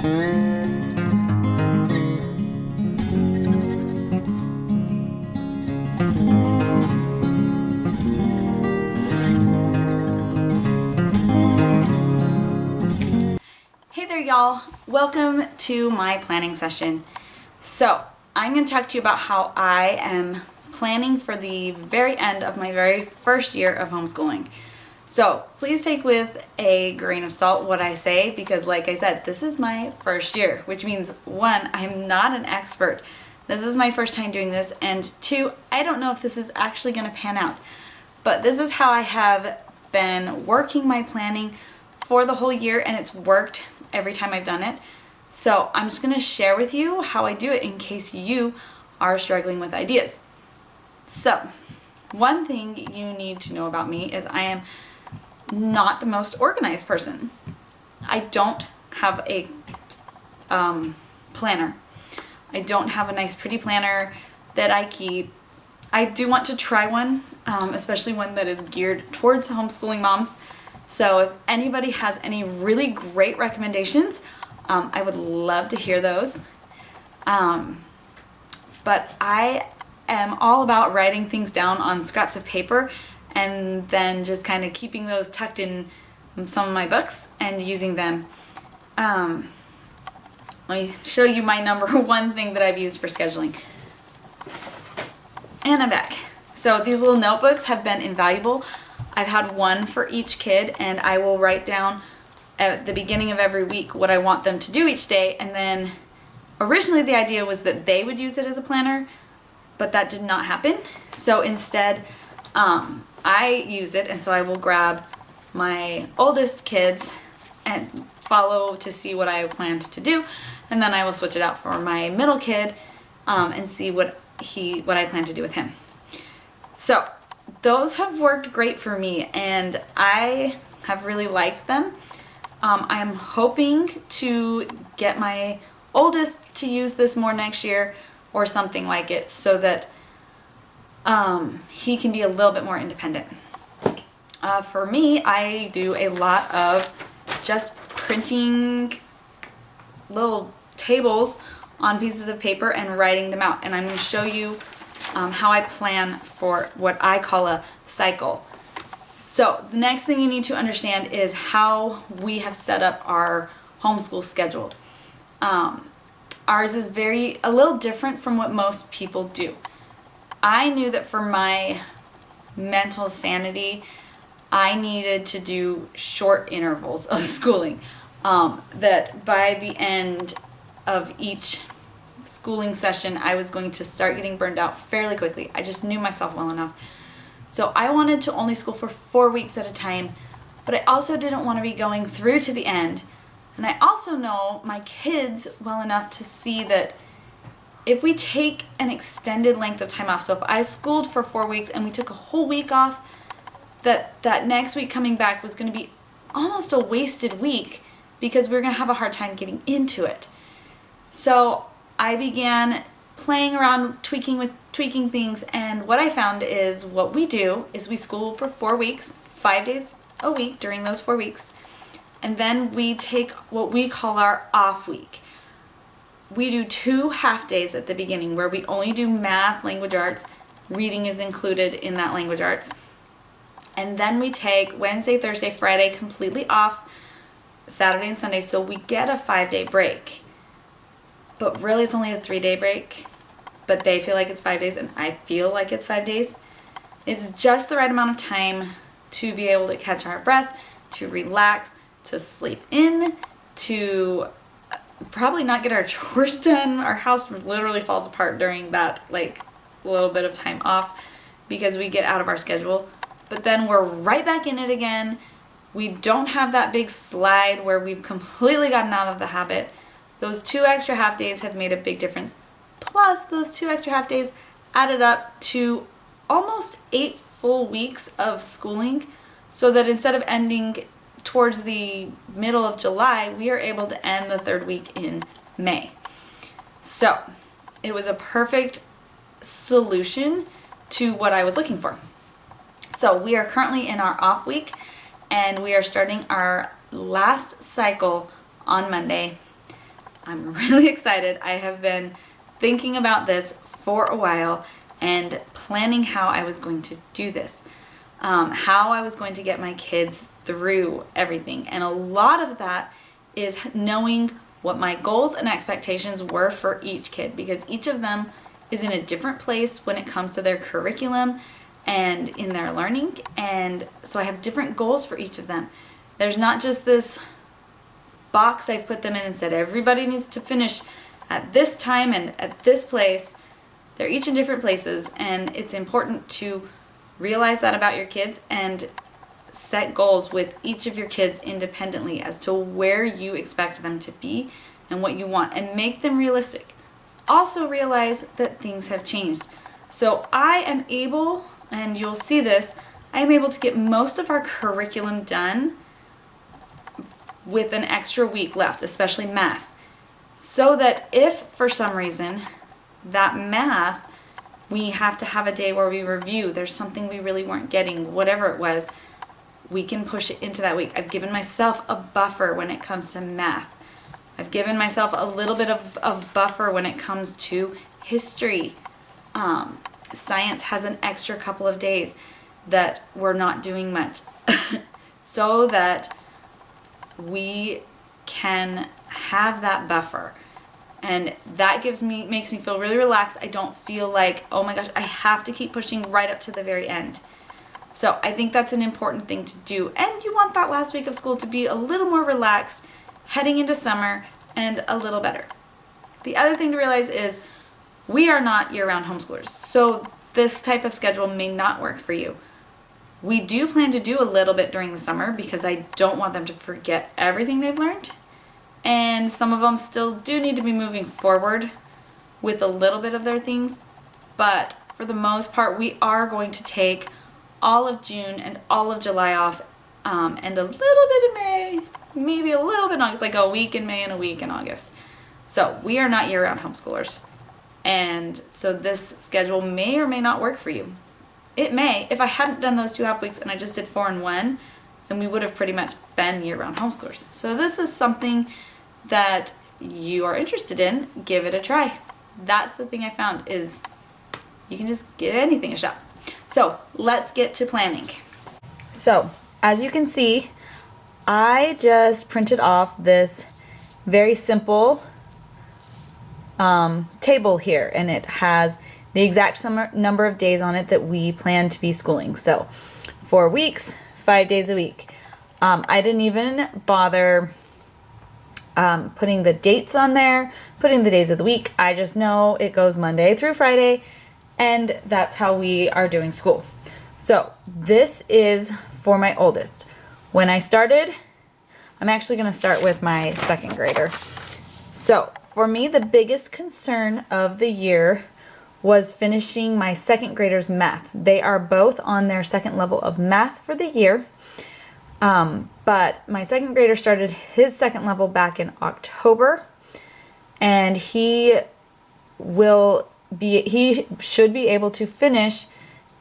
Hey there, y'all. Welcome to my planning session. So I'm going to talk to you about how I am planning for the very end of my very first year of homeschooling. So please take with a grain of salt what I say, because like I said, this is my first year, which means one, I'm not an expert. This is my first time doing this, and two, I don't know if this is actually going to pan out. But this is how I have been working my planning for the whole year, and it's worked every time I've done it. So I'm just going to share with you how I do it in case you are struggling with ideas. So one thing you need to know about me is I am not the most organized person. I don't have a planner. I don't have a nice pretty planner that I keep. I do want to try one, especially one that is geared towards homeschooling moms. So if anybody has any really great recommendations, I would love to hear those. But I am all about writing things down on scraps of paper and then just kind of keeping those tucked in some of my books and using them. Let me show you my number one thing that I've used for scheduling. And I'm back. So these little notebooks have been invaluable. I've had one for each kid, and I will write down at the beginning of every week what I want them to do each day. And then originally the idea was that they would use it as a planner, but that did not happen. So instead, I use it, and so I will grab my oldest kids and follow to see what I planned to do, and then I will switch it out for my middle kid and see what I plan to do with him. So those have worked great for me, and I have really liked them. I'm hoping to get my oldest to use this more next year or something like it, so that he can be a little bit more independent. For me, I do a lot of just printing little tables on pieces of paper and writing them out, and I'm going to show you how I plan for what I call a cycle. So the next thing you need to understand is how we have set up our homeschool schedule. Ours is a little different from what most people do. I knew that for my mental sanity, I needed to do short intervals of schooling. That by the end of each schooling session, I was going to start getting burned out fairly quickly. I just knew myself well enough. So I wanted to only school for 4 weeks at a time, but I also didn't want to be going through to the end. And I also know my kids well enough to see that if we take an extended length of time off, so if I schooled for 4 weeks and we took a whole week off, that next week coming back was going to be almost a wasted week because we were going to have a hard time getting into it. So I began playing around, tweaking things, and what I found is what we do is we school for 4 weeks, 5 days a week during those 4 weeks, and then we take what we call our off week. We do 2 half days at the beginning where we only do math, language arts, reading is included in that language arts, and then we take Wednesday, Thursday, Friday completely off, Saturday and Sunday, so we get a 5-day break. But really it's only a 3-day break, but they feel like it's 5 days and I feel like it's 5 days. It's just the right amount of time to be able to catch our breath, to relax, to sleep in, to probably not get our chores done. Our house literally falls apart during that little bit of time off because we get out of our schedule. But then we're right back in it again. We don't have that big slide where we've completely gotten out of the habit. Those 2 extra half days have made a big difference. Plus, those 2 extra half days added up to almost 8 full weeks of schooling, so that instead of ending towards the middle of July, we are able to end the 3rd week in May. So, it was a perfect solution to what I was looking for. So, we are currently in our off week, and we are starting our last cycle on Monday. I'm really excited. I have been thinking about this for a while and planning how I was going to do this, how I was going to get my kids through everything. And a lot of that is knowing what my goals and expectations were for each kid, because each of them is in a different place when it comes to their curriculum and in their learning. And so I have different goals for each of them. There's not just this box I've put them in and said everybody needs to finish at this time and at this place. They're each in different places, and it's important to realize that about your kids and set goals with each of your kids independently as to where you expect them to be and what you want, and make them realistic. Also realize that things have changed. So I am able, and you'll see this, I am able to get most of our curriculum done with an extra week left, especially math. So that if for some reason that math, we have to have a day where we review, there's something we really weren't getting, whatever it was, we can push it into that week. I've given myself a buffer when it comes to math. I've given myself a little bit of buffer when it comes to history. Science has an extra couple of days that we're not doing much so that we can have that buffer. And that makes me feel really relaxed. I don't feel like, oh my gosh, I have to keep pushing right up to the very end. So I think that's an important thing to do. And you want that last week of school to be a little more relaxed, heading into summer, and a little better. The other thing to realize is we are not year-round homeschoolers. So this type of schedule may not work for you. We do plan to do a little bit during the summer because I don't want them to forget everything they've learned. And some of them still do need to be moving forward with a little bit of their things. But for the most part, we are going to take all of June and all of July off, and a little bit in May, maybe a little bit in August, like a week in May and a week in August. So we are not year-round homeschoolers. And so this schedule may or may not work for you. It may. If I hadn't done those 2 half weeks and I just did 4 and 1, then we would have pretty much been year-round homeschoolers. So this is something that you are interested in, give it a try. That's the thing I found, is you can just give anything a shot. So let's get to planning. So as you can see, I just printed off this very simple table here, and it has the exact number of days on it that we plan to be schooling. So 4 weeks, 5 days a week. I didn't even bother putting the dates on there, putting the days of the week. I just know it goes Monday through Friday, and that's how we are doing school. So this is for my oldest. When I started, I'm actually going to start with my second grader. So for me, the biggest concern of the year was finishing my second graders' math. They are both on their second level of math for the year. But my second grader started his second level back in October, and he should be able to finish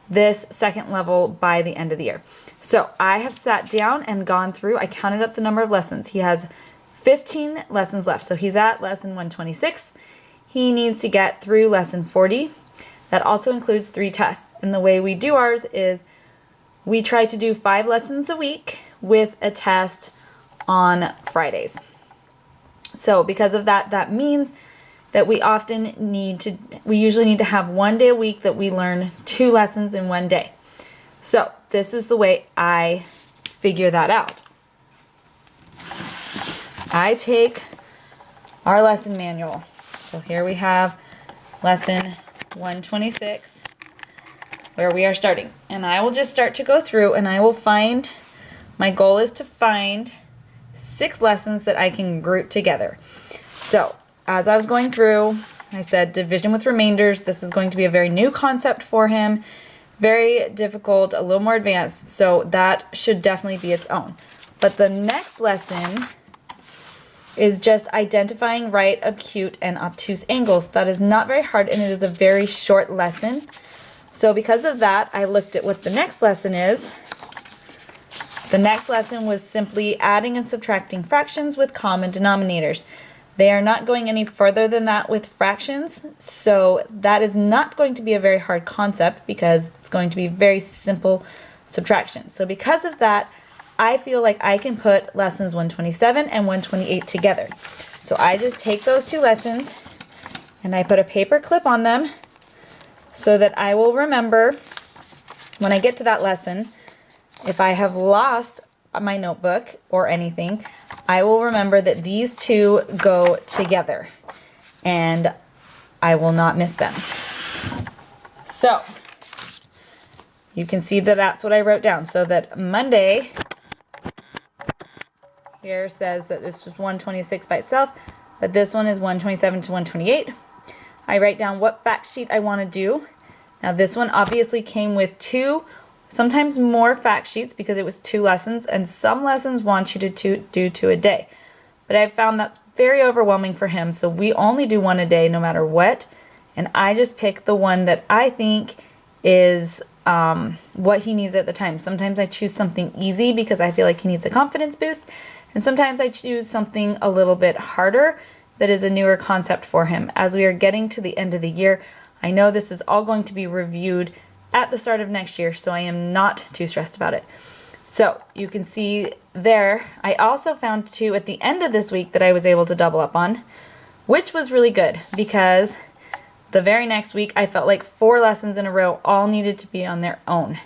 this second level by the end of the year. So I have sat down and gone through, I counted up the number of lessons. He has 15 lessons left. So he's at lesson 126. He needs to get through lesson 40. That also includes 3 tests. And the way we do ours is we try to do 5 lessons a week with a test on Fridays. So because of that, that means that we usually need to have 1 day a week that we learn 2 lessons in 1 day. So this is the way I figure that out. I take our lesson manual. So here we have lesson 126, where we are starting. And I will just start to go through, and I will find, my goal is to find 6 lessons that I can group together. So as I was going through, I said division with remainders. This is going to be a very new concept for him, very difficult, a little more advanced, so that should definitely be its own. But the next lesson is just identifying right, acute, and obtuse angles. That is not very hard, and it is a very short lesson. So because of that, I looked at what the next lesson is. The next lesson was simply adding and subtracting fractions with common denominators. They are not going any further than that with fractions, so that is not going to be a very hard concept because it's going to be very simple subtraction. So because of that, I feel like I can put lessons 127 and 128 together. So I just take those two lessons and I put a paper clip on them so that I will remember when I get to that lesson, if I have lost my notebook or anything, I will remember that these two go together and I will not miss them. So you can see that that's what I wrote down. So that Monday here says that it's just 126 by itself, but this one is 127 to 128. I write down what fact sheet I want to do. Now this one obviously came with two, sometimes more fact sheets because it was 2 lessons, and some lessons want you to do 2 a day. But I've found that's very overwhelming for him, so we only do 1 a day no matter what, and I just pick the one that I think is what he needs at the time. Sometimes I choose something easy because I feel like he needs a confidence boost, and sometimes I choose something a little bit harder that is a newer concept for him. As we are getting to the end of the year, I know this is all going to be reviewed at the start of next year, so I am not too stressed about it. So you can see there, I also found 2 at the end of this week that I was able to double up on, which was really good because the very next week I felt like 4 lessons in a row all needed to be on their own.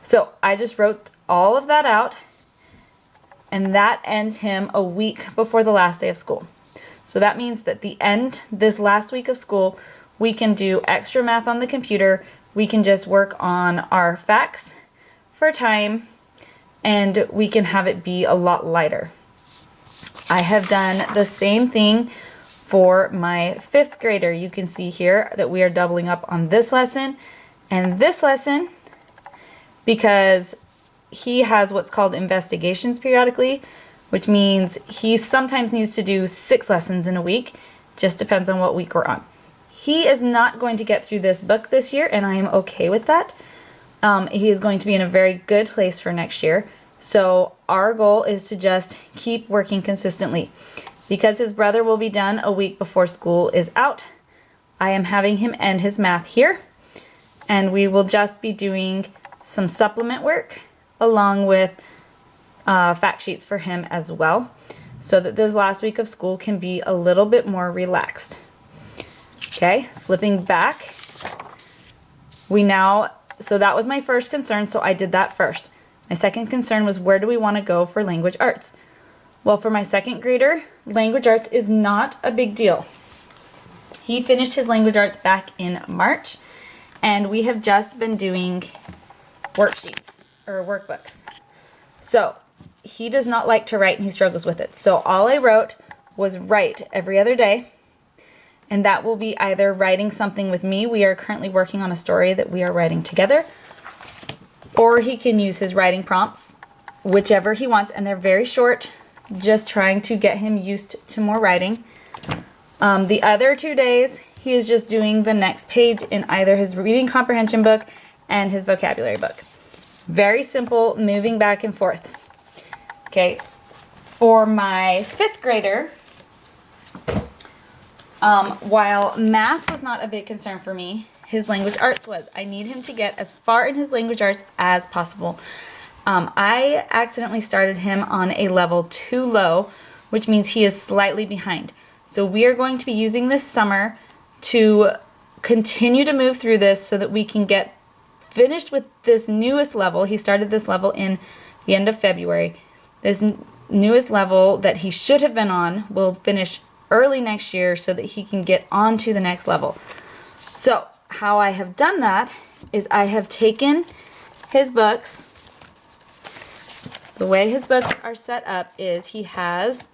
So I just wrote all of that out, and that ends him a week before the last day of school. So that means that this last week of school, we can do extra math on the computer, we can just work on our facts for time, and we can have it be a lot lighter. I have done the same thing for my 5th grader. You can see here that we are doubling up on this lesson and this lesson because he has what's called investigations periodically, which means he sometimes needs to do 6 lessons in a week. Just depends on what week we're on. He is not going to get through this book this year, and I am okay with that. He is going to be in a very good place for next year. So our goal is to just keep working consistently. Because his brother will be done a week before school is out, I am having him end his math here, and we will just be doing some supplement work along with fact sheets for him as well, so that this last week of school can be a little bit more relaxed. Okay, flipping back, so that was my first concern, so I did that first. My second concern was, where do we want to go for language arts? Well, for my 2nd grader, language arts is not a big deal. He finished his language arts back in March, and we have just been doing worksheets or workbooks. So he does not like to write and he struggles with it. So all I wrote was write every other day, and that will be either writing something with me. We are currently working on a story that we are writing together, or he can use his writing prompts, whichever he wants, and they're very short, just trying to get him used to more writing. The other 2 days, he is just doing the next page in either his reading comprehension book and his vocabulary book. Very simple, moving back and forth. Okay, for my 5th grader, while math was not a big concern for me, his language arts was. I need him to get as far in his language arts as possible. I accidentally started him on a level too low, which means he is slightly behind. So we are going to be using this summer to continue to move through this so that we can get finished with this newest level. He started this level in the end of February. This newest level that he should have been on will finish early next year so that he can get on to the next level. So how I have done that is I have taken his books. The way his books are set up is he has,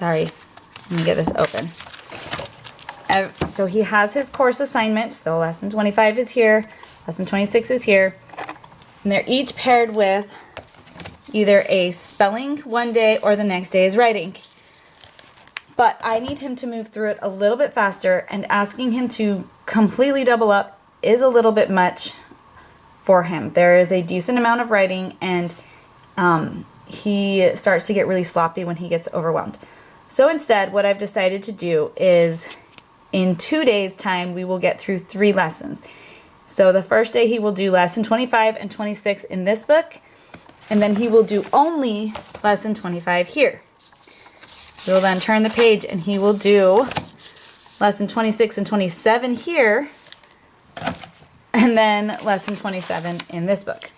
let me get this open. So he has his course assignment. So lesson 25 is here, lesson 26 is here, and they're each paired with either a spelling one day or the next day is writing. But I need him to move through it a little bit faster, and asking him to completely double up is a little bit much for him. There is a decent amount of writing, and he starts to get really sloppy when he gets overwhelmed. So instead, what I've decided to do is in 2 days' time, we will get through 3 lessons. So the first day he will do lesson 25 and 26 in this book, and then he will do only lesson 25 here. We'll then turn the page and he will do lesson 26 and 27 here, and then lesson 27 in this book.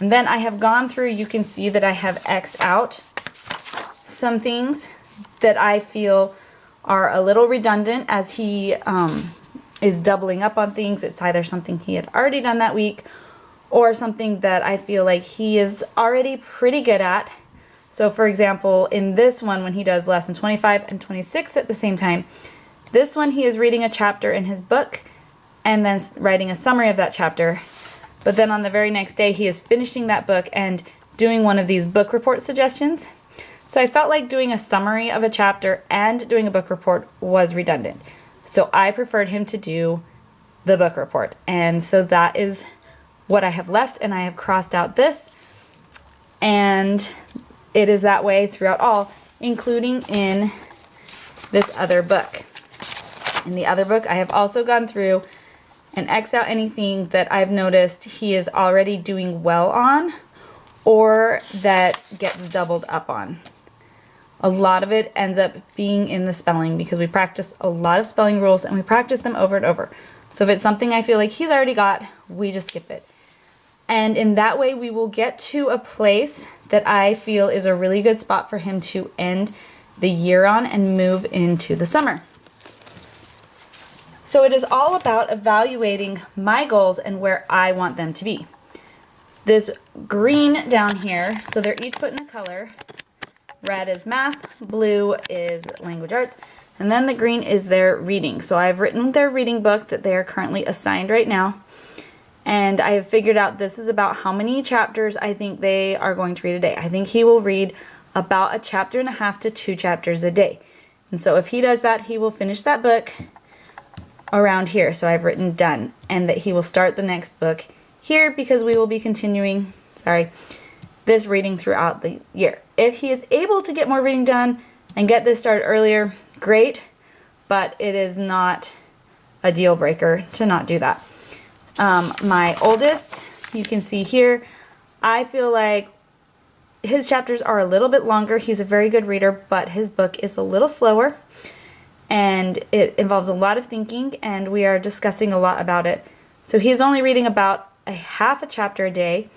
And then I have gone through, you can see that I have X'd out some things that I feel are a little redundant as he is doubling up on things. It's either something he had already done that week or something that I feel like he is already pretty good at. So for example, in this one, when he does lesson 25 and 26 at the same time, this one he is reading a chapter in his book and then writing a summary of that chapter. But then on the very next day, he is finishing that book and doing one of these book report suggestions. So I felt like doing a summary of a chapter and doing a book report was redundant. So I preferred him to do the book report. And so that is what I have left, and I have crossed out this. And it is that way throughout all, including in this other book. In the other book, I have also gone through and X out anything that I've noticed he is already doing well on or that gets doubled up on. A lot of it ends up being in the spelling because we practice a lot of spelling rules and we practice them over and over. So if it's something I feel like he's already got, we just skip it. And in that way, we will get to a place that I feel is a really good spot for him to end the year on and move into the summer. So it is all about evaluating my goals and where I want them to be. This green down here, so they're each put in a color. Red is math, blue is language arts, and then the green is their reading. So I've written their reading book that they are currently assigned right now. And I have figured out this is about how many chapters I think they are going to read a day. I think he will read about 1.5 chapters to 2 chapters a day. And so if he does that, he will finish that book around here. So I've written done, and that he will start the next book here because we will be continuing, this reading throughout the year. If he is able to get more reading done and get this started earlier, great, but it is not a deal breaker to not do that. My oldest, you can see here, I feel like his chapters are a little bit longer. He's a very good reader, but his book is a little slower and it involves a lot of thinking, and we are discussing a lot about it. So he's only reading about 1/2 chapter a day,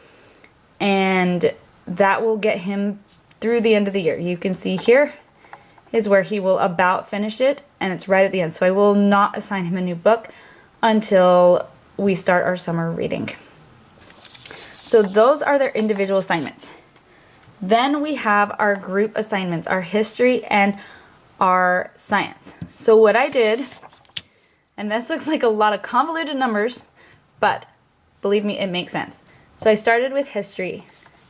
and that will get him through the end of the year. You can see here is where he will about finish it, and it's right at the end. So I will not assign him a new book until we start our summer reading. So those are their individual assignments. Then we have our group assignments, our history and our science. So what I did, and this looks like a lot of convoluted numbers, but believe me, it makes sense. So I started with history,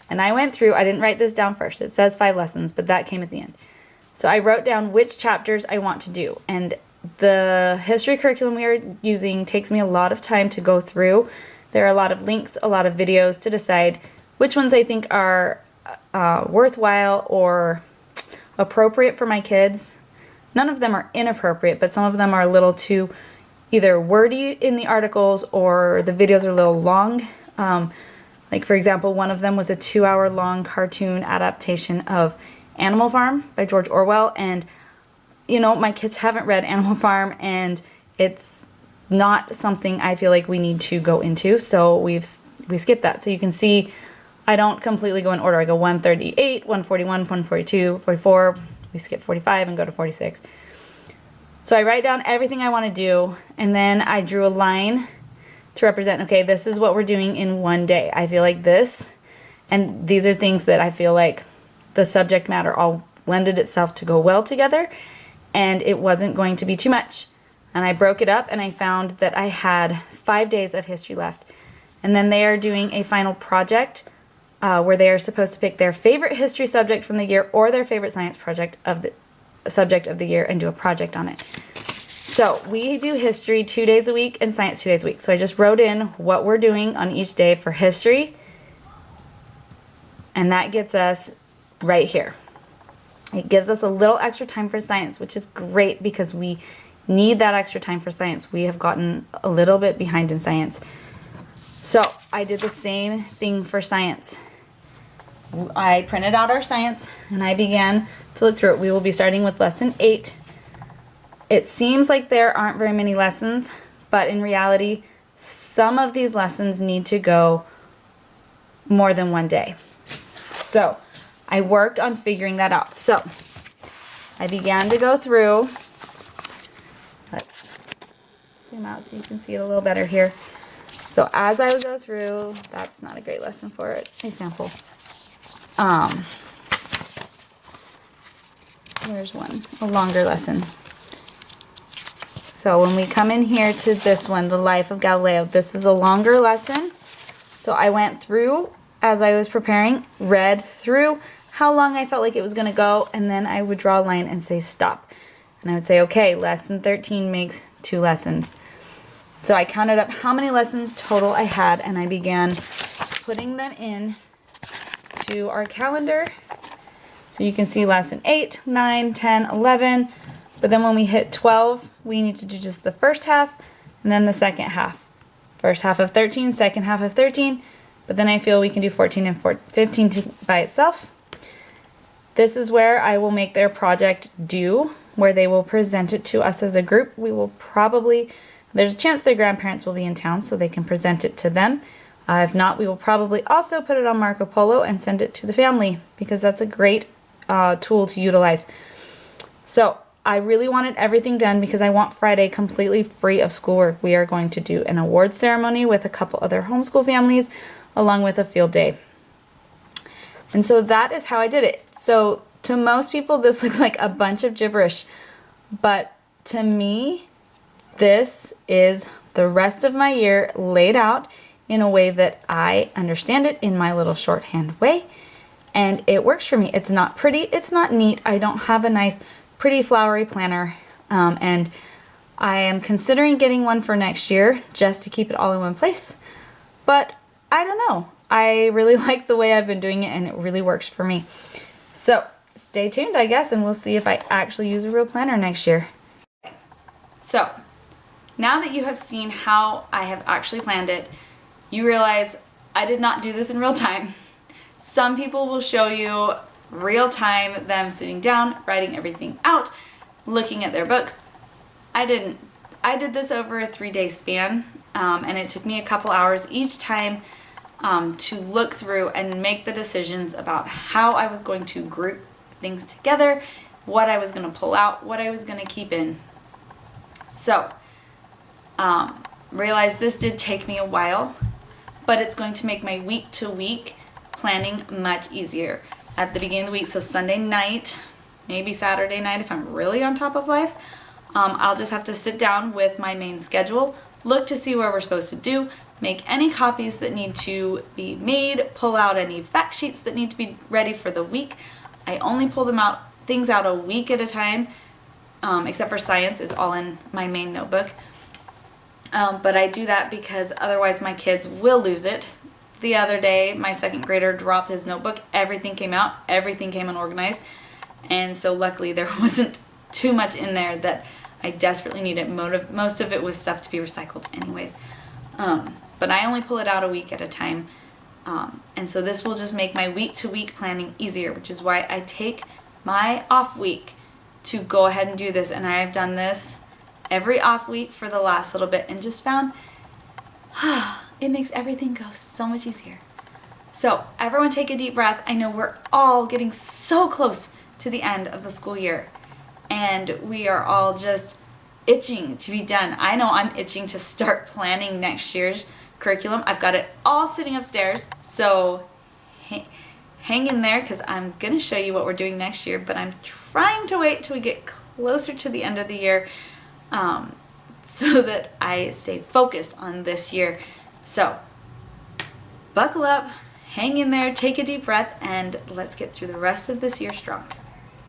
and I went through, I didn't write this down first. It says 5 lessons, but that came at the end. So I wrote down which chapters I want to do, and the history curriculum we are using takes me a lot of time to go through. There are a lot of links, a lot of videos to decide which ones I think are worthwhile or appropriate for my kids. None of them are inappropriate, but some of them are a little too either wordy in the articles or the videos are a little long. Like for example, one of them was a 2-hour long cartoon adaptation of Animal Farm by George Orwell, and you know, my kids haven't read Animal Farm, and it's not something I feel like we need to go into, so we skipped that. So you can see I don't completely go in order. I go 138, 141, 142, 44, we skip 45 and go to 46. So I write down everything I want to do, and then I drew a line to represent, okay, this is what we're doing in one day. I feel like this, and these are things that I feel like the subject matter all blended itself to go well together, and it wasn't going to be too much. And I broke it up, and I found that I had 5 days of history left. And then they are doing a final project where they are supposed to pick their favorite history subject from the year or their favorite science project of the subject of the year and do a project on it. So we do history 2 days a week and science 2 days a week. So I just wrote in what we're doing on each day for history, and that gets us right here. It gives us a little extra time for science, which is great because we need that extra time for science. We have gotten a little bit behind in science. So I did the same thing for science. I printed out our science and I began to look through it. We will be starting with lesson 8. It seems like there aren't very many lessons, but in reality, some of these lessons need to go more than one day. So I worked on figuring that out. So I began to go through. Let's zoom out so you can see it a little better here. So as I would go through, that's not a great lesson for it. Example. Where's one? A longer lesson. So when we come in here to this one, the life of Galileo, this is a longer lesson. So I went through as I was preparing, read through how long I felt like it was going to go, and then I would draw a line and say stop. And I would say, okay, lesson 13 makes 2 lessons. So I counted up how many lessons total I had, and I began putting them in to our calendar. So you can see lesson 8, 9, 10, 11. But then when we hit 12, we need to do just the first half and then the second half. First half of 13, second half of 13. But then I feel we can do 14 and 15 by itself. This is where I will make their project due, where they will present it to us as a group. We will probably, there's a chance their grandparents will be in town so they can present it to them. If not, we will probably also put it on Marco Polo and send it to the family because that's a great tool to utilize. So I really wanted everything done because I want Friday completely free of schoolwork. We are going to do an award ceremony with a couple other homeschool families along with a field day. And so that is how I did it. So to most people this looks like a bunch of gibberish, but to me this is the rest of my year laid out in a way that I understand it in my little shorthand way, and it works for me. It's not pretty, it's not neat. I don't have a nice pretty flowery planner, and I am considering getting one for next year just to keep it all in one place, but I don't know. I really like the way I've been doing it and it really works for me. So stay tuned, I guess, and we'll see if I actually use a real planner next year. So now that you have seen how I have actually planned it, you realize I did not do this in real time. Some people will show you real time, them sitting down, writing everything out, looking at their books. I didn't. I did this over a 3-day span, and it took me a couple hours each time to look through and make the decisions about how I was going to group things together, what I was going to pull out, what I was going to keep in. So, realize this did take me a while, but it's going to make my week-to-week planning much easier. At the beginning of the week, so Sunday night, maybe Saturday night if I'm really on top of life, I'll just have to sit down with my main schedule, look to see where we're supposed to do, make any copies that need to be made, pull out any fact sheets that need to be ready for the week. I only pull things out a week at a time, except for science, it's all in my main notebook. But I do that because otherwise my kids will lose it. The other day, my 2nd grader dropped his notebook. Everything came out. Everything came unorganized. And so luckily there wasn't too much in there that I desperately needed. Most of it was stuff to be recycled anyways. But I only pull it out a week at a time. And so this will just make my week-to-week planning easier, which is why I take my off week to go ahead and do this. And I have done this every off week for the last little bit and just found it makes everything go so much easier. So everyone take a deep breath. I know we're all getting so close to the end of the school year and we are all just itching to be done. I know I'm itching to start planning next year's curriculum. I've got it all sitting upstairs, so hang in there because I'm going to show you what we're doing next year, but I'm trying to wait till we get closer to the end of the year so that I stay focused on this year. So buckle up, hang in there, take a deep breath, and let's get through the rest of this year strong.